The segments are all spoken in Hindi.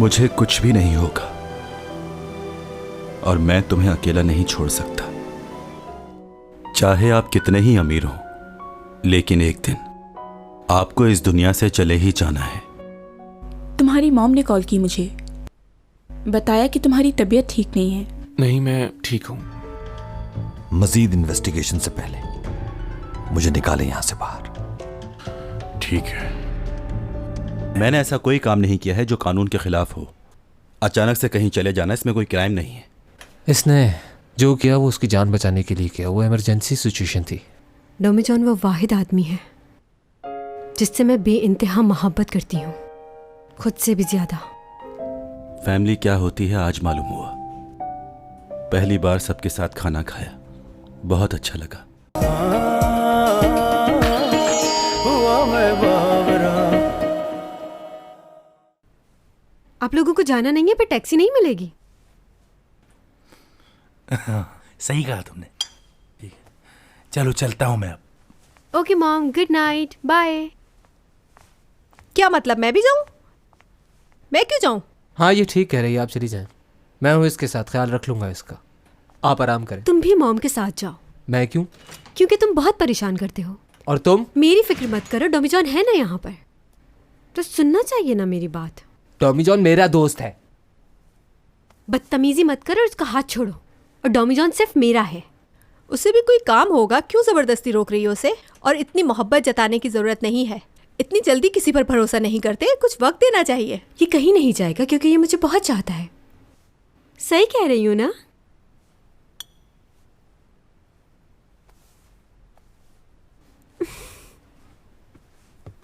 मुझे कुछ भी नहीं होगा और मैं तुम्हें अकेला नहीं छोड़ सकता। चाहे आप कितने ही अमीर हो, लेकिन एक दिन आपको इस दुनिया से चले ही जाना है। तुम्हारी मॉम ने कॉल की मुझे, बताया कि तुम्हारी तबीयत ठीक नहीं है। नहीं, मैं ठीक हूँ। मजीद इन्वेस्टिगेशन से पहले मुझे निकालें यहां से बाहर। ठीक है। मैंने ऐसा कोई काम नहीं किया है जो कानून के खिलाफ हो। अचानक से कहीं चले जाना, इसमें कोई क्राइम नहीं है। इसने जो किया वो उसकी जान बचाने के लिए किया। वो इमरजेंसी सिचुएशन थी। डोमिजॉन वो वाहिद आदमी है जिससे मैं बेइंतहा मोहब्बत करती हूँ, खुद से भी ज्यादा। फैमिली क्या होती है आज मालूम हुआ। पहली बार सबके साथ खाना खाया, बहुत अच्छा लगा। आप लोगों को जाना नहीं है, पर टैक्सी नहीं मिलेगी। सही कहा तुमने। ठीक है, चलो चलता हूं मैं अब। Okay mom, good night, bye. क्या मतलब मैं भी जाऊं? मैं क्यों जाऊं? हाँ, ये ठीक कह रही है, आप चली जाएं। मैं हूँ इसके साथ, ख्याल रख लूंगा इसका। आप आराम करें। तुम भी मॉम के साथ जाओ। मैं क्यों? क्योंकि तुम बहुत परेशान करते हो। और तुम? मेरी फिक्र मत करो, डोमिजॉन है ना यहाँ पर, तो सुनना चाहिए ना मेरी बात। टॉमी मेरा दोस्त है। बदतमीजी मत करो और उसका हाथ छोड़ो। और डोमिजॉन सिर्फ मेरा है। उसे भी कोई काम होगा, क्यों जबरदस्ती रोक रही हो उसे? और इतनी मोहब्बत जताने की जरूरत नहीं है। इतनी जल्दी किसी पर भरोसा नहीं करते, कुछ वक्त देना चाहिए। ये कहीं नहीं जाएगा क्योंकि ये मुझे बहुत चाहता है। सही कह रही हूँ ना?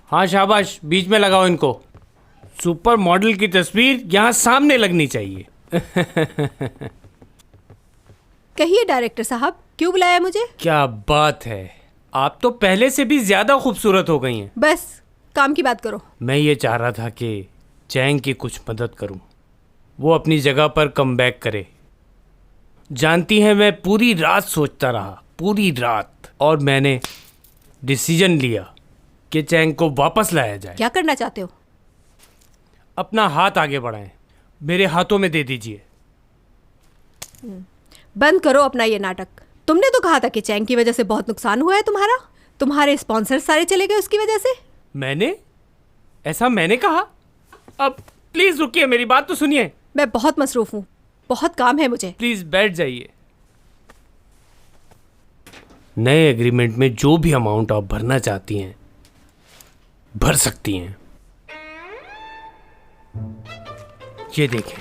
हाँ शाबाश, बीच में लगाओ इनको। सुपर मॉडल की तस्वीर यहाँ सामने लगनी चाहिए। कहिए डायरेक्टर साहब, क्यों बुलाया मुझे? क्या बात है, आप तो पहले से भी ज्यादा खूबसूरत हो गई हैं। बस काम की बात करो। मैं ये चाह रहा था कि चैंग की कुछ मदद करूं, वो अपनी जगह पर कम बैक करे। जानती हैं, मैं पूरी रात सोचता रहा, पूरी रात, और मैंने डिसीजन लिया कि चैंग को वापस लाया जाए। क्या करना चाहते हो? अपना हाथ आगे बढ़ाएं, मेरे हाथों में दे दीजिए। बंद करो अपना ये नाटक। तुमने तो कहा था कि चैंग की वजह से बहुत नुकसान हुआ है तुम्हारा। तुम्हारे स्पॉन्सर सारे चले गए उसकी वजह से। मैंने कहा? अब प्लीज रुकिए, मेरी बात तो सुनिए। मैं बहुत मसरूफ हूँ, बहुत काम है मुझे। प्लीज बैठ जाइए। नए एग्रीमेंट में जो भी अमाउंट आप भरना चाहती हैं भर सकती हैं। ये देखें,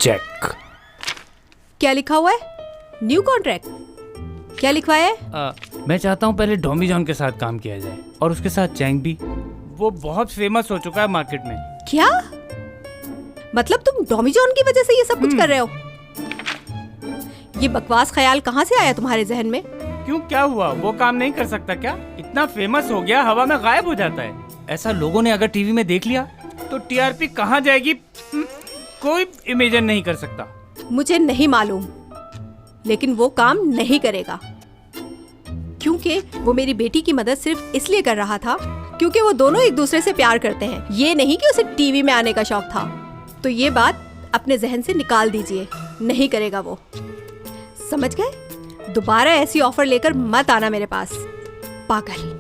चेक। क्या लिखा हुआ है? New contract? क्या लिखवाया है? मैं चाहता हूं पहले डोमिजॉन के साथ काम किया जाए और उसके साथ चैंग भी। वो बहुत फेमस हो चुका है मार्केट में। क्या मतलब तुम डोमिजॉन की वजह से ये सब कुछ कर रहे हो? ये बकवास ख्याल कहाँ से आया तुम्हारे जहन में? क्यों, क्या हुआ? वो काम नहीं कर सकता क्या? इतना फेमस हो गया, हवा में गायब हो जाता है। ऐसा लोगों ने अगर टीवी में देख लिया तो टीआरपी कहाँ जाएगी कोई इमेजिन नहीं कर सकता। मुझे नहीं मालूम, लेकिन वो काम नहीं करेगा, क्योंकि वो मेरी बेटी की मदद सिर्फ इसलिए कर रहा था क्योंकि वो दोनों एक दूसरे से प्यार करते हैं, ये नहीं कि उसे टीवी में आने का शौक था। तो ये बात अपने जहन से निकाल दीजिए, नहीं करेगा वो, समझ गए? दोबारा ऐसी ऑफर लेकर मत आना मेरे पास, पागल।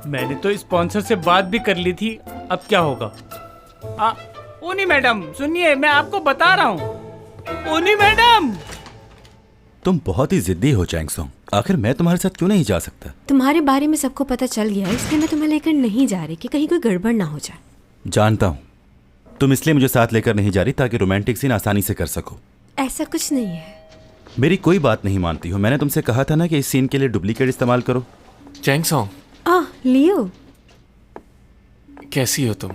मैंने तो स्पॉन्सर से बात भी कर ली थी, अब क्या होगा? ओनी मैडम सुनिए, मैं आपको बता रहा हूँ। ओनी मैडम, तुम बहुत ही जिद्दी हो चैंग सॉन्ग, आखिर मैं तुम्हारे साथ क्यों नहीं जा सकता? तुम्हारे बारे में सबको पता चल गया है, इसलिए मैं तुम्हें लेकर नहीं जा रही कि कहीं कोई गड़बड़ ना हो जाए। जानता हूँ, तुम इसलिए मुझे साथ लेकर नहीं जा रही ताकि रोमांटिक सीन आसानी से कर सको। ऐसा कुछ नहीं है। मेरी कोई बात नहीं मानती हो। मैंने तुमसे कहा था ना कि इस सीन के लिए डुप्लीकेट इस्तेमाल करो। चैंग सॉन्ग, लियो, कैसी हो तुम?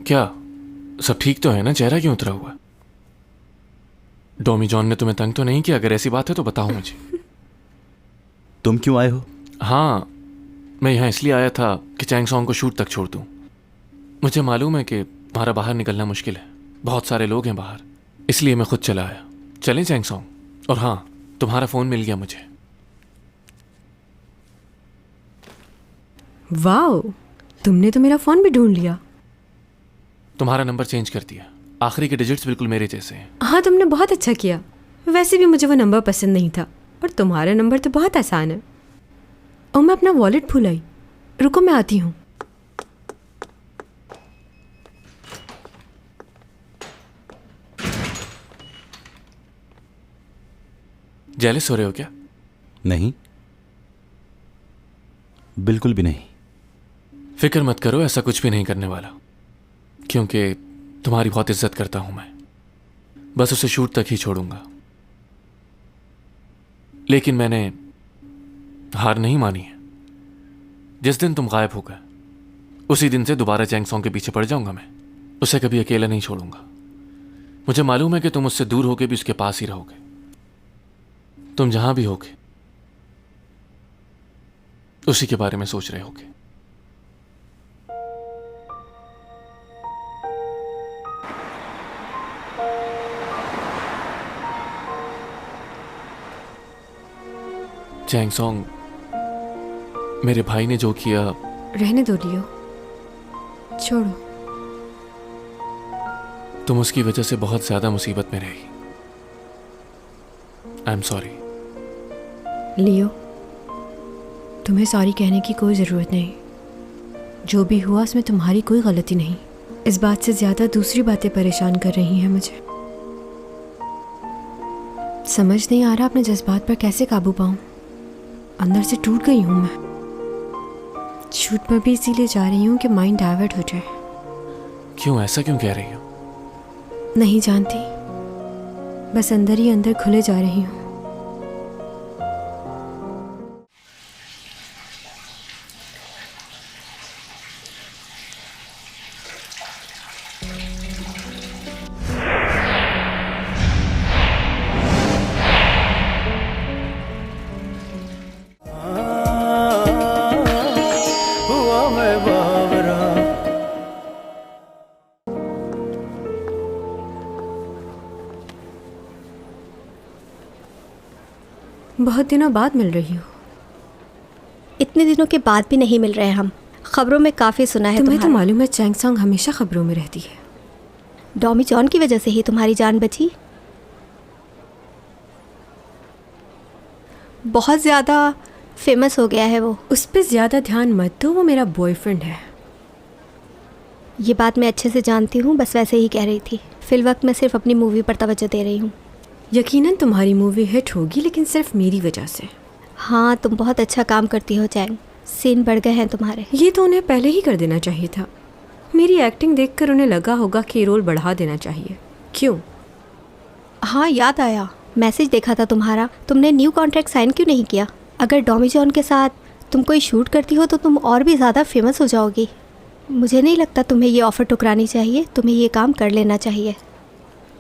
क्या सब ठीक तो है ना? चेहरा क्यों उतरा हुआ? डोमिजॉन ने तुम्हें तंग तो नहीं किया? अगर ऐसी बात है तो बताओ मुझे। तुम क्यों आए हो? हाँ, मैं यहाँ इसलिए आया था कि चैंग सॉन्ग को शूट तक छोड़ दूँ। मुझे मालूम है कि तुम्हारा बाहर निकलना मुश्किल है, बहुत सारे लोग हैं बाहर, इसलिए मैं खुद चला आया। चलें चैंग सॉन्ग? और हाँ, तुम्हारा फ़ोन मिल गया मुझे। वाओ, तुमने तो मेरा फ़ोन भी ढूंढ लिया। तुम्हारा नंबर चेंज कर दिया, आखिरी के डिजिट्स बिल्कुल मेरे जैसे हैं। हाँ, तुमने बहुत अच्छा किया। वैसे भी मुझे वो नंबर पसंद नहीं था, और तुम्हारा नंबर तो बहुत आसान है। और मैं अपना वॉलेट भूल आई। रुको, मैं आती हूँ। जेलस हो रहे हो क्या? नहीं, बिल्कुल भी नहीं। फिक्र मत करो, ऐसा कुछ भी नहीं करने वाला, क्योंकि तुम्हारी बहुत इज्जत करता हूं मैं। बस उसे शूट तक ही छोड़ूंगा। लेकिन मैंने हार नहीं मानी है। जिस दिन तुम गायब हो गए, उसी दिन से दोबारा चैंग सॉन्ग के पीछे पड़ जाऊंगा मैं। उसे कभी अकेला नहीं छोड़ूंगा। मुझे मालूम है कि तुम उससे दूर होके भी उसके पास ही रहोगे। तुम जहां भी होगे, उसी के बारे में सोच रहे होगे। चैंग सॉन्ग, मेरे भाई ने जो किया। रहने दो लियो, छोड़ो। तुम उसकी वजह से बहुत ज्यादा मुसीबत में रही। I am sorry. लियो, तुम्हें सॉरी कहने की कोई ज़रूरत नहीं। जो भी हुआ उसमें तुम्हारी कोई गलती नहीं। इस बात से ज़्यादा दूसरी बातें परेशान कर रही हैं मुझे। समझ नहीं आ रहा अपने जज्बात पर कैसे काबू पाऊं। अंदर से टूट गई हूं मैं। शूट पर भी इसीलिए जा रही हूं कि माइंड डाइवर्ट हो जाए। क्यों, ऐसा क्यों कह रही हो? नहीं जानती, बस अंदर ही अंदर खुले जा रही हूं। बहुत दिनों बाद मिल रही हो। इतने दिनों के बाद भी नहीं मिल रहे हम। खबरों में काफ़ी सुना है तुम्हें तो तुम्हारा। मालूम है चैंग सॉन्ग हमेशा खबरों में रहती है। डॉमी जॉन की वजह से ही तुम्हारी जान बची। बहुत ज़्यादा फेमस हो गया है वो। उस पर ज़्यादा ध्यान मत दो, वो मेरा बॉयफ्रेंड है। ये बात मैं अच्छे से जानती हूँ, बस वैसे ही कह रही थी। फिल वक्त मैं सिर्फ अपनी मूवी पर तवज्जो दे रही हूँ। यकीनन तुम्हारी मूवी हिट होगी, लेकिन सिर्फ मेरी वजह से। हाँ, तुम बहुत अच्छा काम करती हो चैंग। सीन बढ़ गए हैं तुम्हारे। ये तो उन्हें पहले ही कर देना चाहिए था। मेरी एक्टिंग देखकर उन्हें लगा होगा कि रोल बढ़ा देना चाहिए। क्यों? हाँ, याद आया, मैसेज देखा था तुम्हारा। तुमने न्यू कॉन्ट्रैक्ट साइन क्यों नहीं किया? अगर डॉमी जॉन के साथ तुम कोई शूट करती हो तो तुम और भी ज़्यादा फेमस हो जाओगी। मुझे नहीं लगता तुम्हें ये ऑफ़र ठुकरानी चाहिए। तुम्हें ये काम कर लेना चाहिए।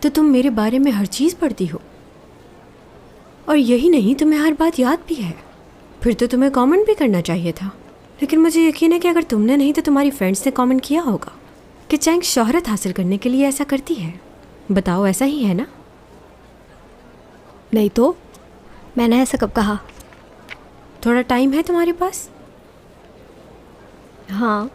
तो तुम मेरे बारे में हर चीज़ पढ़ती हो, और यही नहीं, तुम्हें हर बात याद भी है। फिर तो तुम्हें कमेंट भी करना चाहिए था। लेकिन मुझे यकीन है कि अगर तुमने नहीं तो तुम्हारी फ्रेंड्स ने कमेंट किया होगा कि चैंग शोहरत हासिल करने के लिए ऐसा करती है। बताओ, ऐसा ही है ना? नहीं तो मैंने ऐसा कब कहा? थोड़ा टाइम है तुम्हारे पास? हाँ,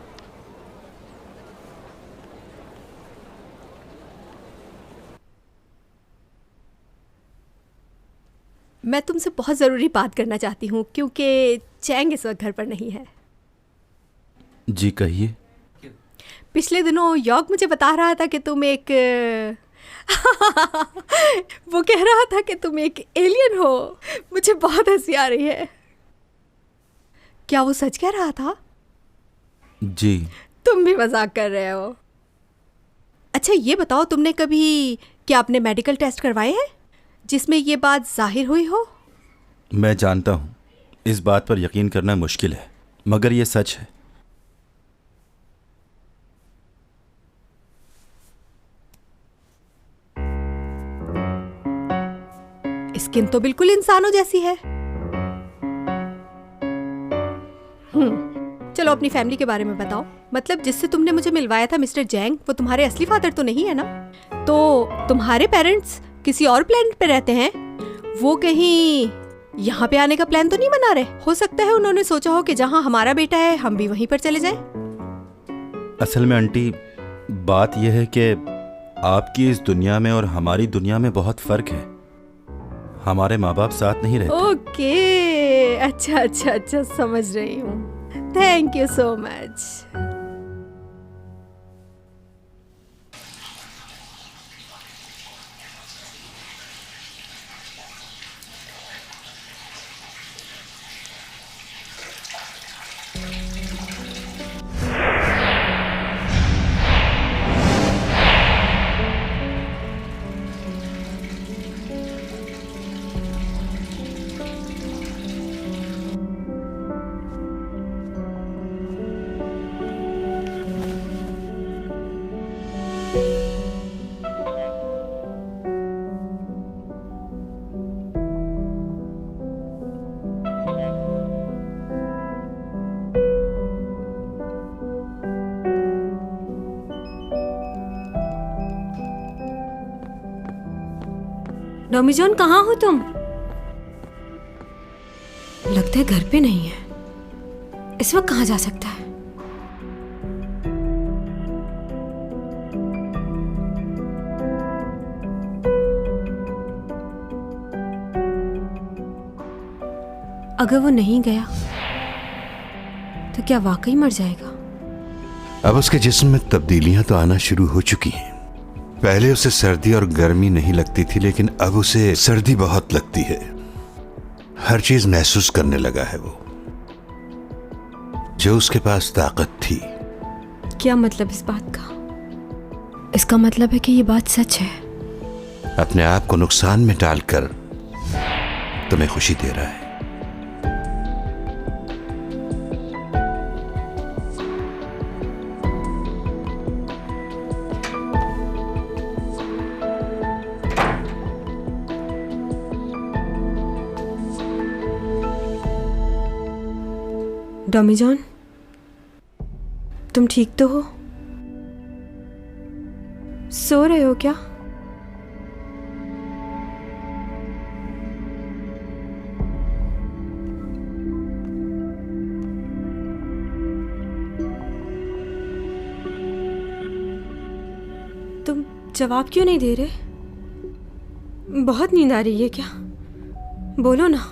मैं तुमसे बहुत ज़रूरी बात करना चाहती हूँ, क्योंकि चैंग इस वक्त घर पर नहीं है। जी कहिए। पिछले दिनों यॉर्क मुझे बता रहा था कि तुम एक वो कह रहा था कि तुम एक एलियन हो। मुझे बहुत हंसी आ रही है। क्या वो सच कह रहा था? जी। तुम भी मजाक कर रहे हो। अच्छा, ये बताओ, तुमने कभी क्या अपने मेडिकल टेस्ट करवाए हैं जिसमें ये बात जाहिर हुई हो? मैं जानता हूं इस बात पर यकीन करना मुश्किल है, मगर ये सच है। स्किन तो बिल्कुल इंसानों जैसी है। चलो अपनी फैमिली के बारे में बताओ। मतलब जिससे तुमने मुझे मिलवाया था मिस्टर जैंग, वो तुम्हारे असली फादर तो नहीं है ना? तो तुम्हारे पेरेंट्स किसी और प्लेनेट पे रहते हैं? वो कहीं यहाँ पे आने का प्लान तो नहीं बना रहे? हो सकता है उन्होंने सोचा हो कि जहाँ हमारा बेटा है हम भी वहीं पर चले जाएं। असल में आंटी, बात यह है कि आपकी इस दुनिया में और हमारी दुनिया में बहुत फर्क है। हमारे माँ बाप साथ नहीं रहते। ओके, अच्छा अच्छा अच्छा, समझ रही हूँ। Thank you so much. Dommy John, कहाँ हो तुम? लगता है घर पे नहीं है। इस वक्त कहाँ जा सकता है? अगर वो नहीं गया तो क्या वाकई मर जाएगा? अब उसके जिस्म में तब्दीलियां तो आना शुरू हो चुकी हैं। पहले उसे सर्दी और गर्मी नहीं लगती थी, लेकिन अब उसे सर्दी बहुत लगती है। हर चीज महसूस करने लगा है वो, जो उसके पास ताकत थी। क्या मतलब इस बात का? इसका मतलब है कि ये बात सच है। अपने आप को नुकसान में डालकर तुम्हें खुशी दे रहा है। डॉमी जॉन, तुम ठीक तो हो? सो रहे हो क्या? तुम जवाब क्यों नहीं दे रहे? बहुत नींद आ रही है क्या? बोलो ना।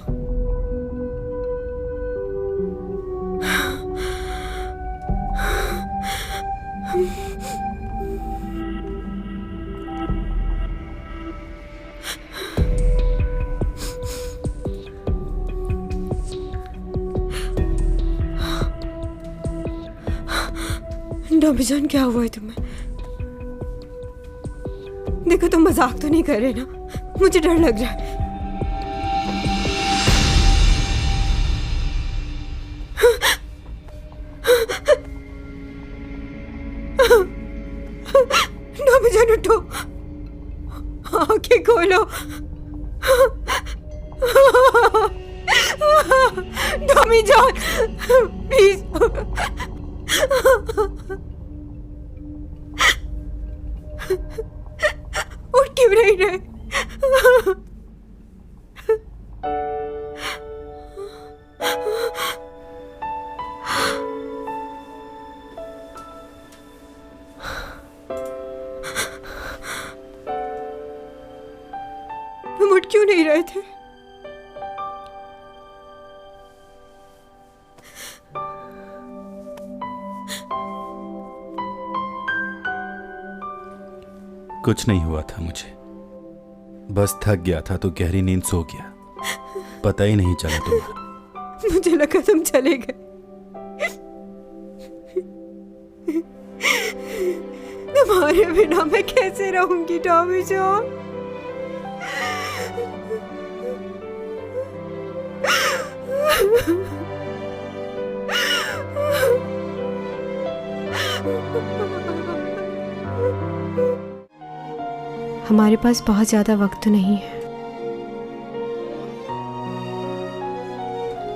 डॉमी जॉन, क्या हुआ है तुम्हें? देखो, तुम मजाक तो नहीं कर रहे ना? मुझे डर लग रहा है। डॉमी जॉन, उठो, आंखें खोलो। डॉमी जॉन, प्लीज। उठ क्यों नहीं रहे? तुम उठ क्यों नहीं रहे थे? कुछ नहीं हुआ था मुझे, बस थक गया था तो गहरी नींद सो गया, पता ही नहीं चला तुम्हारा। मुझे लगा तुम चले गए। तुम्हारे बिना मैं कैसे रहूंगी टॉमी जॉन? हमारे पास बहुत ज्यादा वक्त तो नहीं है,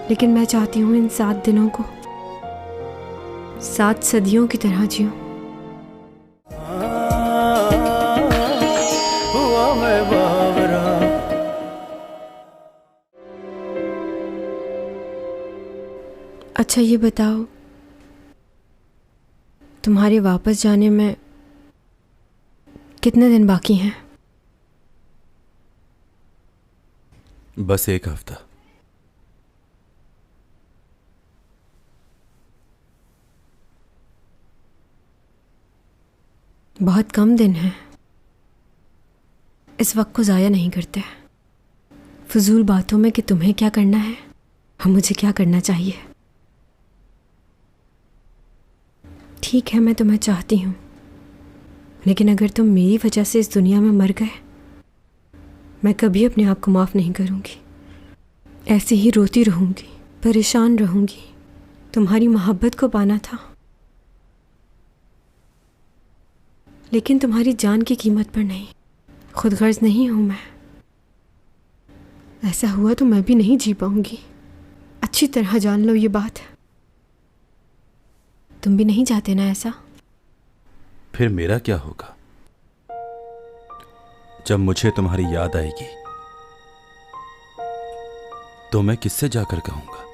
लेकिन मैं चाहती हूँ इन 7 दिनों को 7 सदियों की तरह जीऊं। अच्छा ये बताओ, तुम्हारे वापस जाने में कितने दिन बाकी हैं? बस एक हफ्ता। बहुत कम दिन हैं। इस वक्त को ज़ाया नहीं करते फजूल बातों में कि तुम्हें क्या करना है और मुझे क्या करना चाहिए। ठीक है, मैं तुम्हें चाहती हूँ, लेकिन अगर तुम मेरी वजह से इस दुनिया में मर गए, मैं कभी अपने आप को माफ़ नहीं करूँगी। ऐसे ही रोती रहूँगी, परेशान रहूँगी। तुम्हारी मोहब्बत को पाना था, लेकिन तुम्हारी जान की कीमत पर नहीं। खुदगर्ज नहीं हूँ मैं। ऐसा हुआ तो मैं भी नहीं जी पाऊंगी। अच्छी तरह जान लो ये बात। तुम भी नहीं चाहते ना ऐसा? फिर मेरा क्या होगा? जब मुझे तुम्हारी याद आएगी तो मैं किससे जाकर कहूंगा?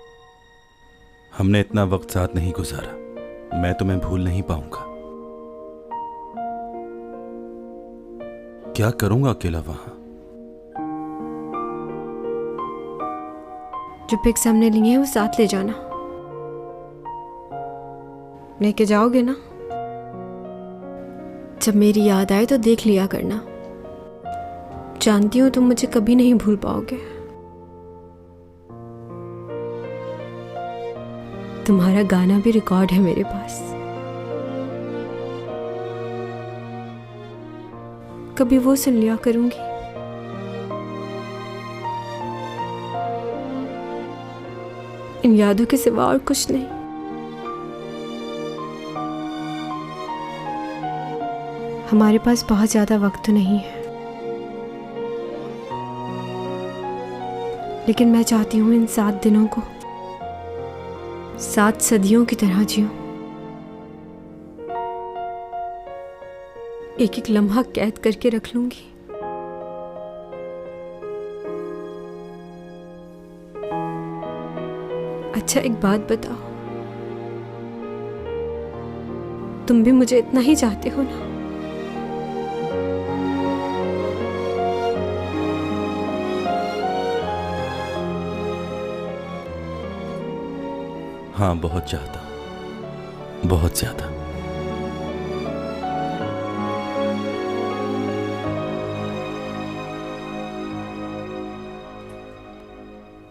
हमने इतना वक्त साथ नहीं गुजारा, मैं तुम्हें भूल नहीं पाऊंगा। क्या करूंगा अकेला वहां? जो पिक्स हमने लिए हैं वो साथ ले जाना। लेके जाओगे ना? जब मेरी याद आए तो देख लिया करना। जानती हूँ तुम मुझे कभी नहीं भूल पाओगे। तुम्हारा गाना भी रिकॉर्ड है मेरे पास। कभी वो सुन लिया करूंगी। इन यादों के सिवा और कुछ नहीं। हमारे पास बहुत ज्यादा वक्त तो नहीं है, लेकिन मैं चाहती हूँ इन 7 दिनों को 7 सदियों की तरह जीऊं। एक एक लम्हा कैद करके रख लूंगी। अच्छा एक बात बताओ, तुम भी मुझे इतना ही चाहते हो ना? हाँ, बहुत चाहता, बहुत ज्यादा।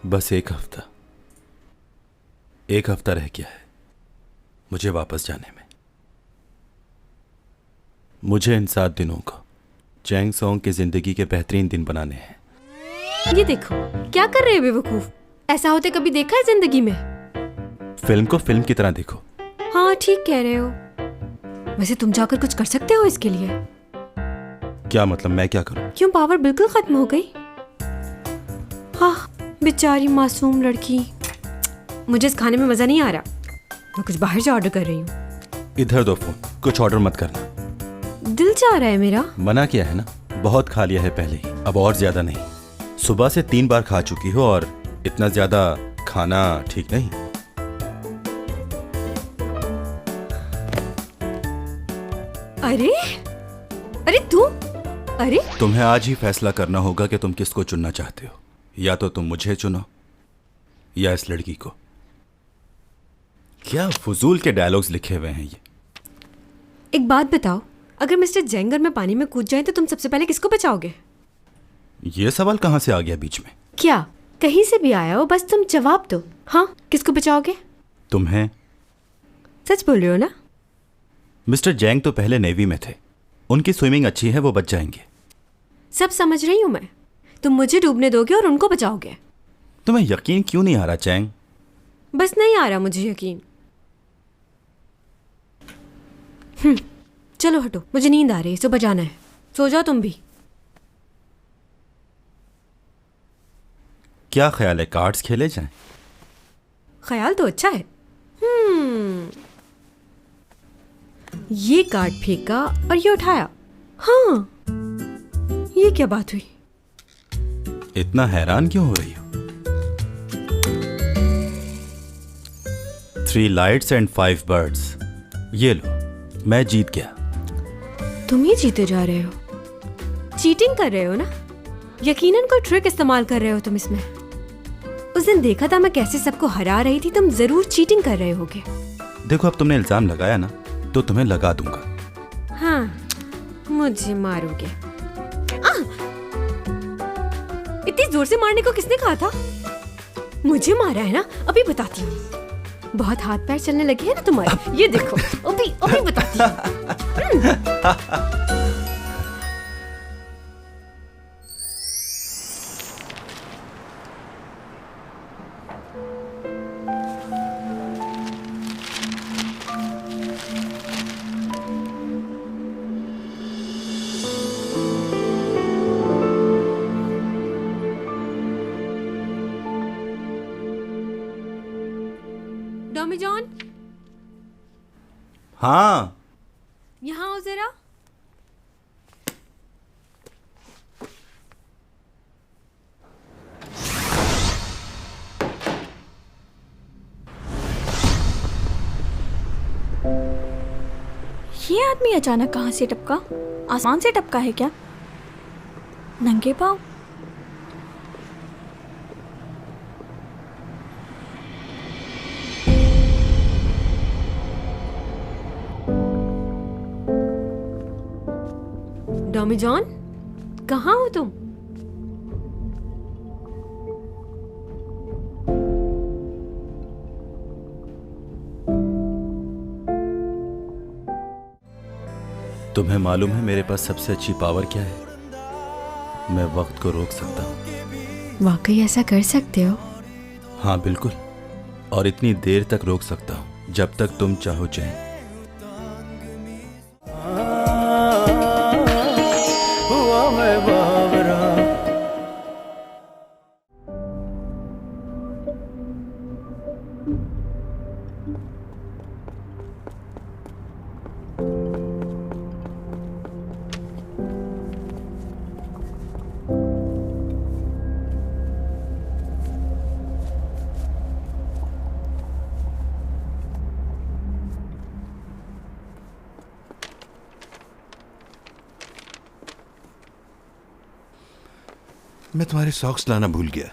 बस एक हफ्ता रह गया है मुझे वापस जाने में। मुझे इन 7 दिनों को चैंग सॉन्ग की जिंदगी के बेहतरीन दिन बनाने हैं। ये देखो क्या कर रहे हो बेवकूफ। ऐसा होते कभी देखा है जिंदगी में? फिल्म को फिल्म की तरह देखो। हाँ ठीक कह रहे हो। वैसे तुम जाकर कुछ कर सकते हो इसके लिए? क्या मतलब, मैं क्या करूं? क्यों, पावर बिल्कुल खत्म हो गई? हाँ बेचारी मासूम लड़की। मुझे इस खाने में मजा नहीं आ रहा। मैं कुछ बाहर से ऑर्डर कर रही हूँ। इधर दो फोन, कुछ ऑर्डर मत करना। दिल चाह रहा है मेरा। मना किया है ना, बहुत खा लिया है पहले ही, अब और ज्यादा नहीं। सुबह से 3 बार खा चुकी हो और इतना ज्यादा खाना ठीक नहीं। अरे अरे तू, अरे तुम्हें आज ही फैसला करना होगा कि तुम किसको चुनना चाहते हो। या तो तुम मुझे चुनो या इस लड़की को। क्या फजूल के डायलॉग्स लिखे हुए हैं ये। एक बात बताओ, अगर मिस्टर जेंगर में पानी में कूद जाए तो तुम सबसे पहले किसको बचाओगे? ये सवाल कहाँ से आ गया बीच में? क्या कहीं से भी आया हो, बस तुम जवाब दो। हाँ, किसको बचाओगे? तुम्हें। सच बोल रहे हो ना? मिस्टर जैंग तो पहले नेवी में थे, उनकी स्विमिंग अच्छी है, वो बच जाएंगे। सब समझ रही हूं मैं। तुम मुझे डूबने दोगे और उनको बचाओगे। तुम्हें यकीन क्यों नहीं आ रहा चैंग? बस नहीं आ रहा मुझे यकीन। चलो हटो, मुझे नींद आ रही है, सुबह जाना है। सो जाओ तुम भी। क्या ख्याल है, कार्ड्स खेले जाएं? ख्याल तो अच्छा है। ये कार्ड फेंका और ये उठाया। हाँ, ये क्या बात हुई? इतना हैरान क्यों हो रही हो? 3 लाइट्स एंड 5 बर्ड्स। ये लो, मैं जीत गया। तुम ही जीते जा रहे हो। चीटिंग कर रहे हो ना? यकीनन कोई ट्रिक इस्तेमाल कर रहे हो तुम इसमें। उस दिन देखा था मैं कैसे सबको हरा रही थी, तुम जरूर चीटिंग कर रहे होगे। देखो, अब तुमने इल्जाम लगाया ना, तो तुम्हें लगा दूंगा। हाँ, मुझे मारोगे। इतनी जोर से मारने को किसने कहा था? मुझे मारा है ना, अभी बताती हूँ। बहुत हाथ पैर चलने लगे हैं ना तुम्हारे, ये देखो, अभी अभी बताती हूँ। टॉमी जॉन, हाँ, यहाँ आओ जरा। ये आदमी अचानक कहाँ से टपका? आसमान से टपका है क्या? नंगे पाँव? टॉमी जॉन, कहाँ हो तुम? तुम्हें मालूम है मेरे पास सबसे अच्छी पावर क्या है? मैं वक्त को रोक सकता हूँ। वाकई ऐसा कर सकते हो? हाँ बिल्कुल, और इतनी देर तक रोक सकता हूँ जब तक तुम चाहो चैन। मैं तुम्हारे सॉक्स लाना भूल गया।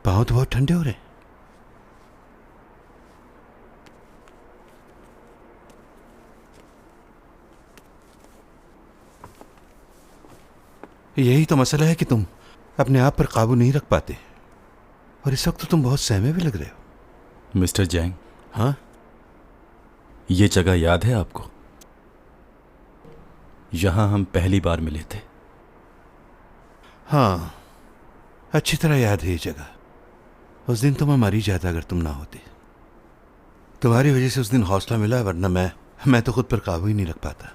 पाँव तो बहुत ठंडे हो रहे हैं। यही तो मसला है कि तुम अपने आप पर काबू नहीं रख पाते, और इस वक्त तो तुम बहुत सहमे भी लग रहे हो। मिस्टर जैंग, हाँ, ये जगह याद है आपको? यहां हम पहली बार मिले थे। हाँ, अच्छी तरह याद है ये जगह। उस दिन तो मैं मर ही जाता अगर तुम ना होते। तुम्हारी वजह से उस दिन हौसला मिला, वरना मैं तो खुद पर काबू ही नहीं रख पाता।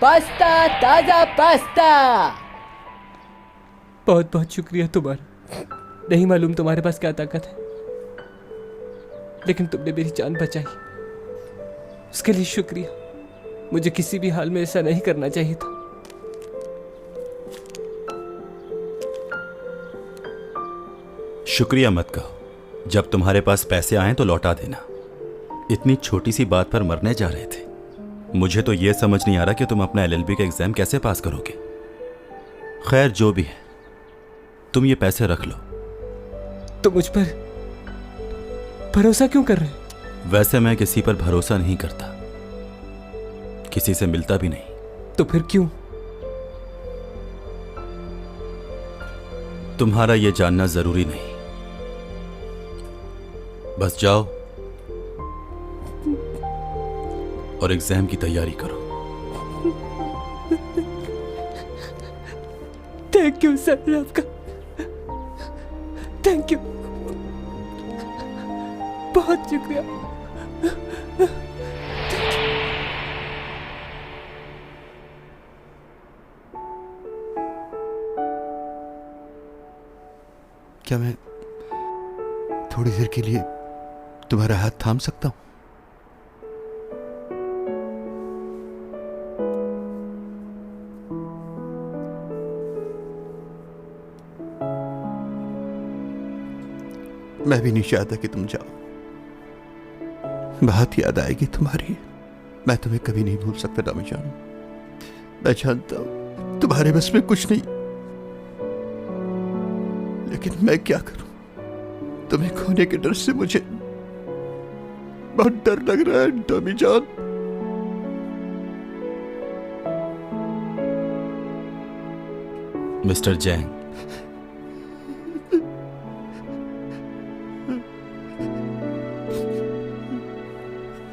पास्ता, ताजा पास्ता। बहुत बहुत शुक्रिया तुम्हारा। नहीं मालूम तुम्हारे पास क्या ताकत है, लेकिन तुमने मेरी जान बचाई, उसके लिए शुक्रिया। मुझे किसी भी हाल में ऐसा नहीं करना चाहिए था। शुक्रिया मत कहो। जब तुम्हारे पास पैसे आए तो लौटा देना। इतनी छोटी सी बात पर मरने जा रहे थे। मुझे तो यह समझ नहीं आ रहा कि तुम अपना एलएलबी का एग्जाम कैसे पास करोगे। खैर, जो भी है, तुम ये पैसे रख लो। तो मुझ पर भरोसा क्यों कर रहे हो? वैसे मैं किसी पर भरोसा नहीं करता, किसी से मिलता भी नहीं। तो फिर क्यों? तुम्हारा यह जानना जरूरी नहीं। बस जाओ और एग्जाम की तैयारी करो। थैंक यू सर, आपका थैंक यू, बहुत शुक्रिया। क्या मैं थोड़ी देर के लिए तुम्हारा हाथ थाम सकता हूं? मैं भी नहीं चाहता कि तुम जाओ। बहुत याद आएगी तुम्हारी। मैं तुम्हें कभी नहीं भूल सकता डॉमी जान। मैं जानता हूं तुम्हारे बस में कुछ नहीं, लेकिन मैं क्या करूं? तुम्हें खोने के डर से मुझे बहुत डर लग रहा है डॉमी जान। मिस्टर जैंग,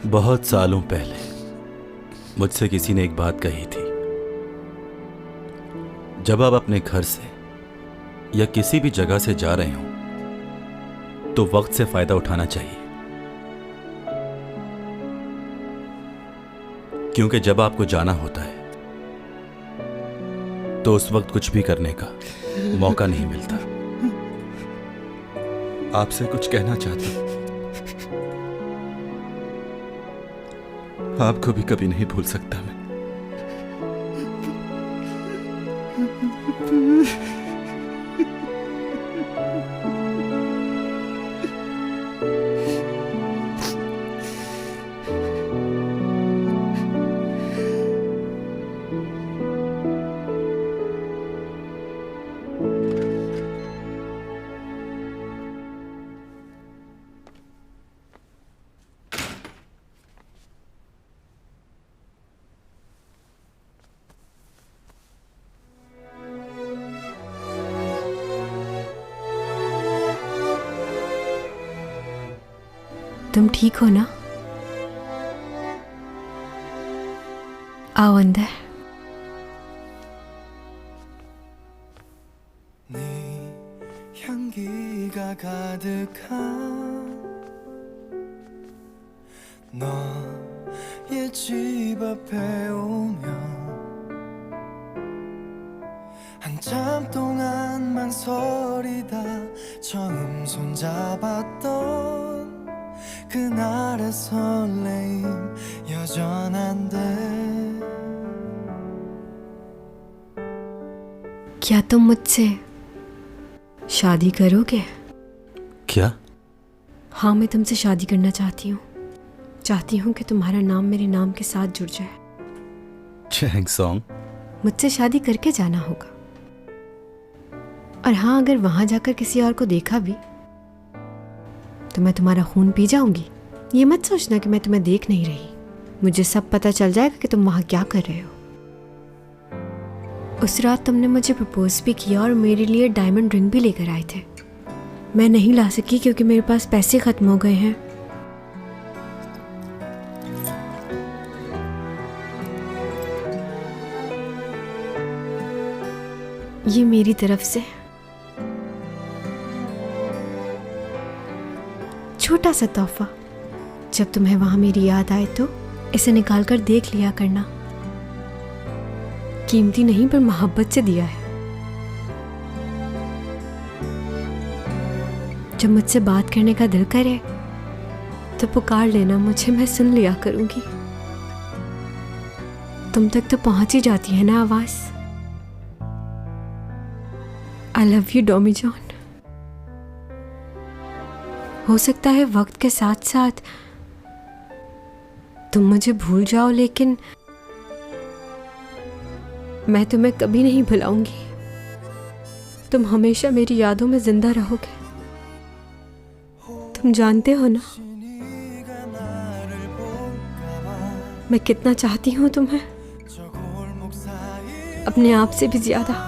बहुत सालों पहले मुझसे किसी ने एक बात कही थी, जब आप अपने घर से या किसी भी जगह से जा रहे हो तो वक्त से फायदा उठाना चाहिए, क्योंकि जब आपको जाना होता है तो उस वक्त कुछ भी करने का मौका नहीं मिलता। आपसे कुछ कहना चाहता हूं, आपको भी कभी नहीं भूल सकता मैं। तुम ठीक हो ना? आओ अंदर। 향기가 가득한 너의 집 앞에 오면 한참 동안 망설이다 처음 손잡았던 그날의 설레임 여전한데 क्या तुम मुझसे शादी करोगे? क्या? हाँ, मैं तुमसे शादी करना चाहती हूँ। चाहती हूँ कि तुम्हारा नाम मेरे नाम के साथ जुड़ जाए। जैंग सॉन्ग, मुझसे शादी करके जाना होगा। और हाँ, अगर वहां जाकर किसी और को देखा भी तो मैं तुम्हारा खून पी जाऊंगी। ये मत सोचना कि मैं तुम्हें देख नहीं रही। मुझे सब पता चल जाएगा कि तुम वहां क्या कर रहे हो। उस रात तुमने मुझे प्रपोज भी किया और मेरे लिए डायमंड रिंग भी लेकर आए थे। मैं नहीं ला सकी क्योंकि मेरे पास पैसे खत्म हो गए हैं। ये मेरी तरफ से छोटा सा तोहफा। जब तुम्हें वहां मेरी याद आए तो इसे निकाल कर देख लिया करना। कीमती नहीं पर मोहब्बत से दिया है। जब मुझसे बात करने का दिल करे तो पुकार लेना मुझे, मैं सुन लिया करूंगी। तुम तक तो पहुंच ही जाती है ना आवाज। I love you Dommy John. हो सकता है वक्त के साथ साथ तुम मुझे भूल जाओ, लेकिन मैं तुम्हें कभी नहीं भुलाऊंगी। तुम हमेशा मेरी यादों में जिंदा रहोगे। तुम जानते हो ना मैं कितना चाहती हूँ तुम्हें, अपने आप से भी ज्यादा।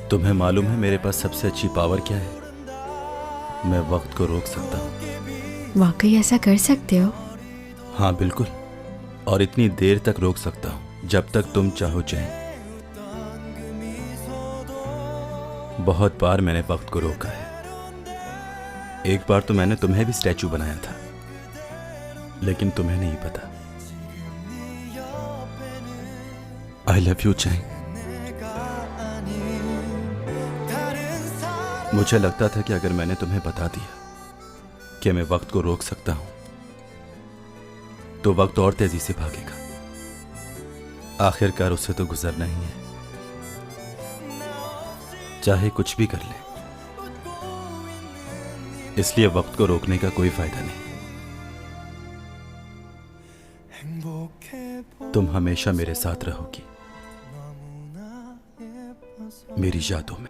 तुम्हें मालूम है मेरे पास सबसे अच्छी पावर क्या है? मैं वक्त को रोक सकता हूँ। वाकई ऐसा कर सकते हो? हाँ बिल्कुल, और इतनी देर तक रोक सकता हूँ जब तक तुम चाहो जैन। बहुत बार मैंने वक्त को रोका है। एक बार तो मैंने तुम्हें भी स्टैचू बनाया था, लेकिन तुम्हें नहीं पता। आई लव यू जैन। मुझे लगता था कि अगर मैंने तुम्हें बता दिया कि मैं वक्त को रोक सकता हूं तो वक्त और तेजी से भागेगा। आखिरकार उससे तो गुजरना ही है, चाहे कुछ भी कर ले। इसलिए वक्त को रोकने का कोई फायदा नहीं। तुम हमेशा मेरे साथ रहोगी, मेरी यादों में।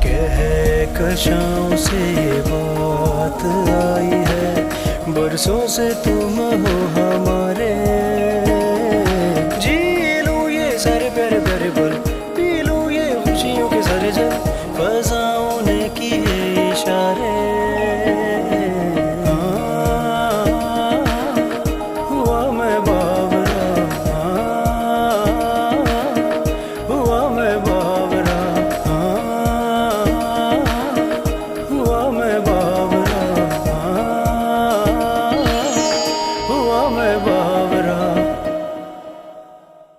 कहकशां से बात आई है, बरसों से तुम हो हमारे